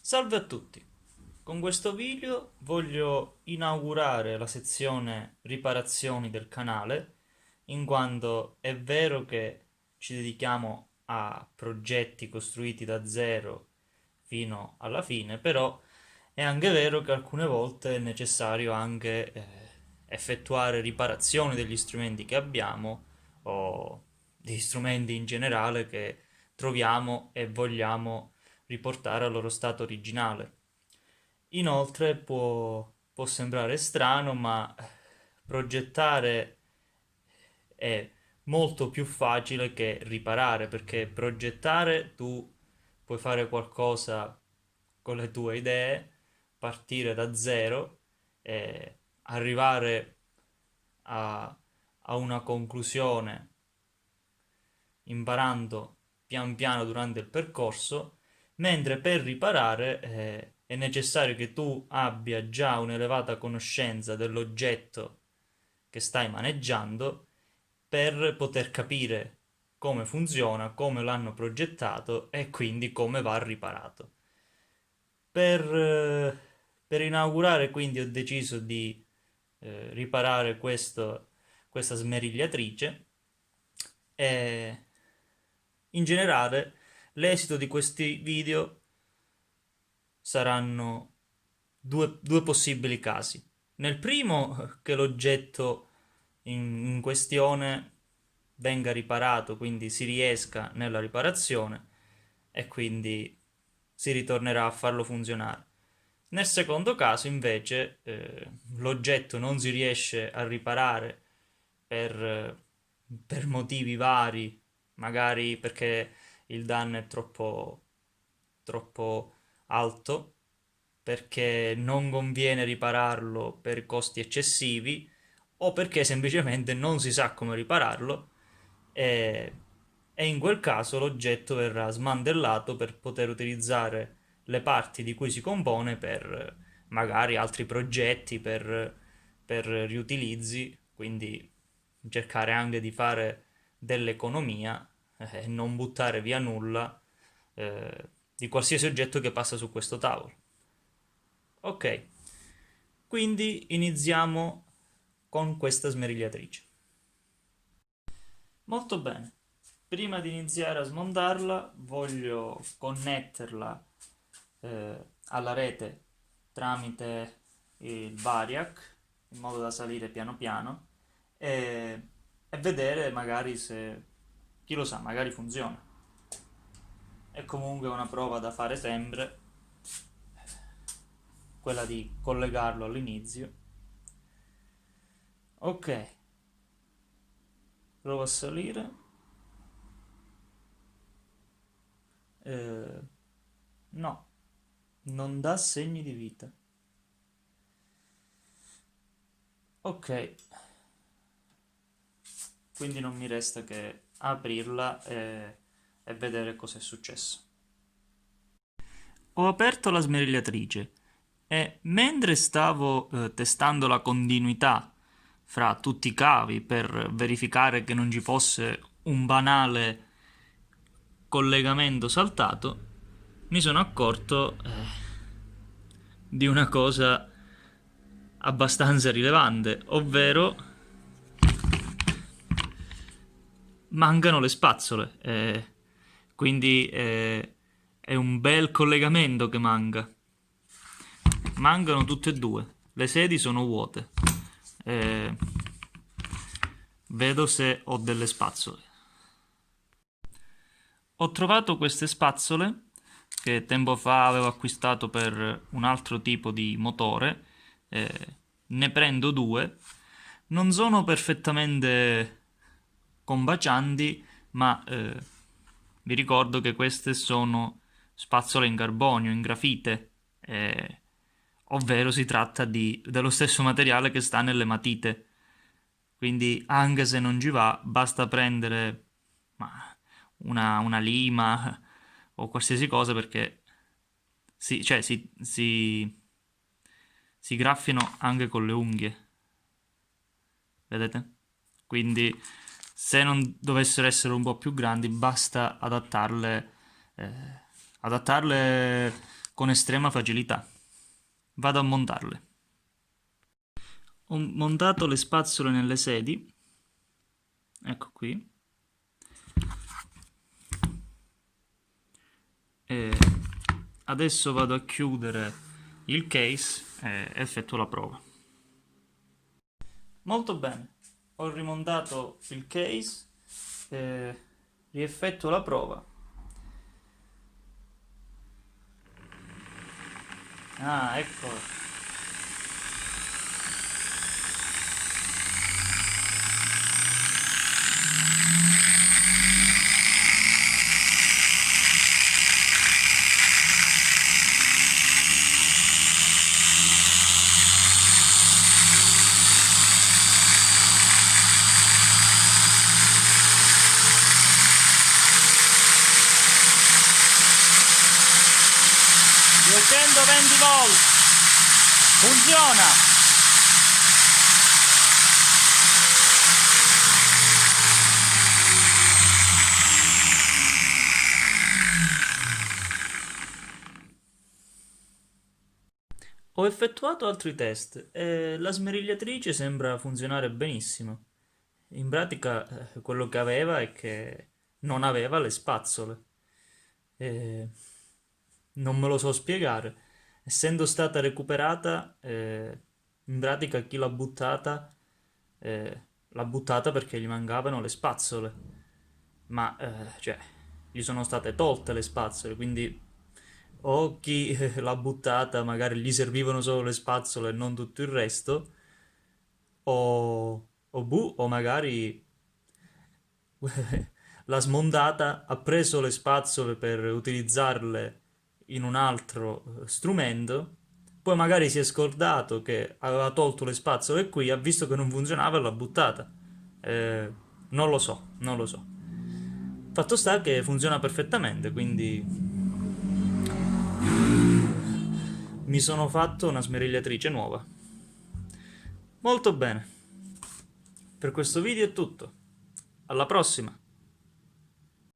Salve a tutti! Con questo video voglio inaugurare la sezione riparazioni del canale, in quanto è vero che ci dedichiamo a progetti costruiti da zero fino alla fine, però è anche vero che alcune volte è necessario anche effettuare riparazioni degli strumenti che abbiamo o degli strumenti in generale che troviamo e vogliamo riportare al loro stato originale. Inoltre può sembrare strano, ma progettare è molto più facile che riparare, perché progettare tu puoi fare qualcosa con le tue idee, partire da zero e arrivare a una conclusione imparando pian piano durante il percorso, mentre per riparare è necessario che tu abbia già un'elevata conoscenza dell'oggetto che stai maneggiando per poter capire come funziona, come l'hanno progettato e quindi come va riparato. Per, eh, per inaugurare quindi ho deciso di riparare questa smerigliatrice e in generale l'esito di questi video saranno due possibili casi. Nel primo, che l'oggetto in questione venga riparato, quindi si riesca nella riparazione e quindi si ritornerà a farlo funzionare. Nel secondo caso, invece, l'oggetto non si riesce a riparare per motivi vari, magari perché il danno è troppo alto, perché non conviene ripararlo per costi eccessivi o perché semplicemente non si sa come ripararlo e, e in quel caso l'oggetto verrà smantellato per poter utilizzare le parti di cui si compone per magari altri progetti, per riutilizzi, quindi cercare anche di fare dell'economia e non buttare via nulla di qualsiasi oggetto che passa su questo tavolo. Ok, quindi iniziamo con questa smerigliatrice. Molto bene. Prima di iniziare a smontarla, voglio connetterla alla rete tramite il variac in modo da salire piano piano e, e vedere magari se, chi lo sa, magari funziona. È comunque una prova da fare sempre, quella di collegarlo all'inizio. Ok, provo a salire. Eh, no, non dà segni di vita. Ok, quindi non mi resta che aprirla e vedere cosa è successo. Ho aperto la smerigliatrice e mentre stavo testando la continuità fra tutti i cavi per verificare che non ci fosse un banale collegamento saltato, mi sono accorto di una cosa abbastanza rilevante, ovvero mancano le spazzole. Quindi è un bel collegamento che manca. Mancano tutte e due. Le sedi sono vuote. Eh, vedo se ho delle spazzole. Ho trovato queste spazzole che tempo fa avevo acquistato per un altro tipo di motore. Ne prendo due. Non sono perfettamente combacianti, ma vi ricordo che queste sono spazzole in carbonio, in grafite, ovvero si tratta dello stesso materiale che sta nelle matite. Quindi anche se non ci va, basta prendere ma, una lima o qualsiasi cosa perché cioè, si graffiano anche con le unghie, vedete? Quindi se non dovessero essere un po' più grandi, basta eh, adattarle con estrema facilità. Vado a montarle. Ho montato le spazzole nelle sedi, ecco qui, e adesso vado a chiudere il case e effettuo la prova. Molto bene, ho rimontato il case e rieffettuo la prova. Ah, ecco. $220 funziona. Ho effettuato altri test e la smerigliatrice sembra funzionare benissimo. In pratica, quello che aveva è che non aveva le spazzole. E non me lo so spiegare. Essendo stata recuperata, in pratica chi l'ha buttata perché gli mancavano le spazzole. Ma, cioè, gli sono state tolte le spazzole, quindi o chi l'ha buttata magari gli servivano solo le spazzole e non tutto il resto, o magari l'ha smontata, ha preso le spazzole per utilizzarle in un altro strumento, poi magari si è scordato che aveva tolto le spazzole qui, ha visto che non funzionava e l'ha buttata. Non lo so, non lo so. Fatto sta che funziona perfettamente, quindi mi sono fatto una smerigliatrice nuova. Molto bene. Per questo video è tutto. Alla prossima!